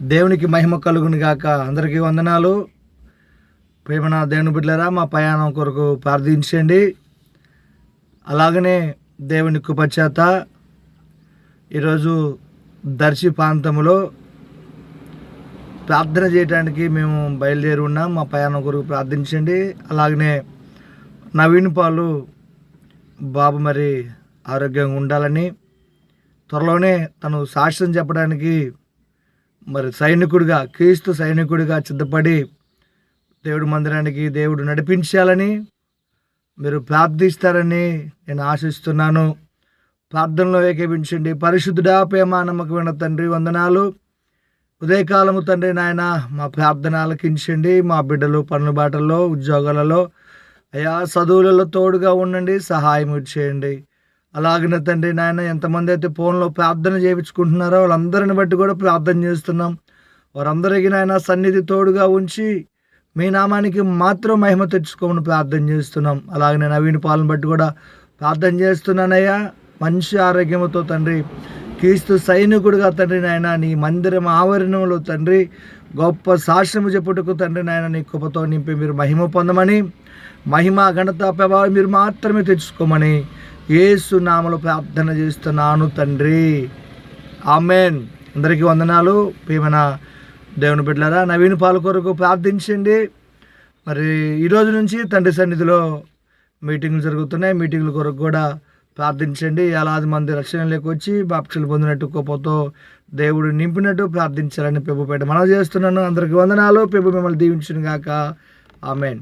దేవునికి మహిమ కలుగును గాక. అందరికీ వందనాలు. ప్రేమన దేవుని బిడ్డలారా, మా ప్రయాణం కొరకు ప్రార్థించండి. అలాగనే దేవుని కృపచేత ఈరోజు దర్శి ప్రాంతంలో ప్రార్థన చేయడానికి మేము బయలుదేరి ఉన్నాం. మా ప్రయాణం కొరకు ప్రార్థించండి. అలాగనే నవీన్ పాలు బాబు మరి ఆరోగ్యంగా ఉండాలని, త్వరలోనే తను సాక్ష్యం చెప్పడానికి మరి సైనికుడిగా, క్రీస్తు సైనికుడిగా సిద్ధపడి దేవుడి మందిరానికి దేవుడు నడిపించాలని మీరు ప్రార్థిస్తారని నేను ఆశిస్తున్నాను. ప్రార్థనలో ఏకీభించండి. పరిశుద్ధుడా, ప్రేమ నమ్మకమైన తండ్రి, వందనాలు. ఉదయకాలము తండ్రి నాయన, మా ప్రార్థన ఆలకించండి. మా బిడ్డలు పనుల బాటల్లో, ఉద్యోగాలలో, అయా చదువులలో తోడుగా ఉండండి, సహాయం చేయండి. అలాగనే తండ్రి నాయన, ఎంతమంది అయితే ఫోన్లో ప్రార్థన చేయించుకుంటున్నారో వాళ్ళందరిని బట్టి కూడా ప్రార్థన చేస్తున్నాం. వారందరికీ నాయన సన్నిధి తోడుగా ఉంచి మీ నామానికి మాత్రం మహిమ తెచ్చుకోమని ప్రార్థన చేస్తున్నాం. అలాగనే నవీన్ పాలన బట్టి కూడా ప్రార్థన చేస్తున్నానయ్యా. మంచి ఆరోగ్యంతో తండ్రి, క్రీస్తు సైనికుడిగా తండ్రి నాయన, నీ మందిరం ఆవరణంలో తండ్రి గొప్ప సాక్ష్యము చెప్పుటకు తండ్రి నాయన, నీ కృపతో నింపి మీరు మహిమ పొందమని, మహిమ ఘనత ప్రభావం మీరు మాత్రమే తెచ్చుకోమని యేసు నామములో ప్రార్థన చేస్తున్నాను తండ్రి. ఆమేన్. అందరికీ వందనాలు. ప్రియమైన దేవుని బిడ్డలారా, నవీన్ పాలు కొరకు ప్రార్థించండి. మరి ఈరోజు నుంచి తండ్రి సన్నిధిలో మీటింగ్లు జరుగుతున్నాయి. మీటింగ్ల కొరకు కూడా ప్రార్థించండి. వేలాది మంది రక్షణలోకి వచ్చి బాప్టిజం పొందినట్టు కృపతో దేవుడు నింపినట్టు ప్రార్థించాలని ప్రభుపేట మనవి చేస్తున్నాను. అందరికీ వందనాలు. ప్రభు మిమ్మల్ని దీవించును గాక. ఆమేన్.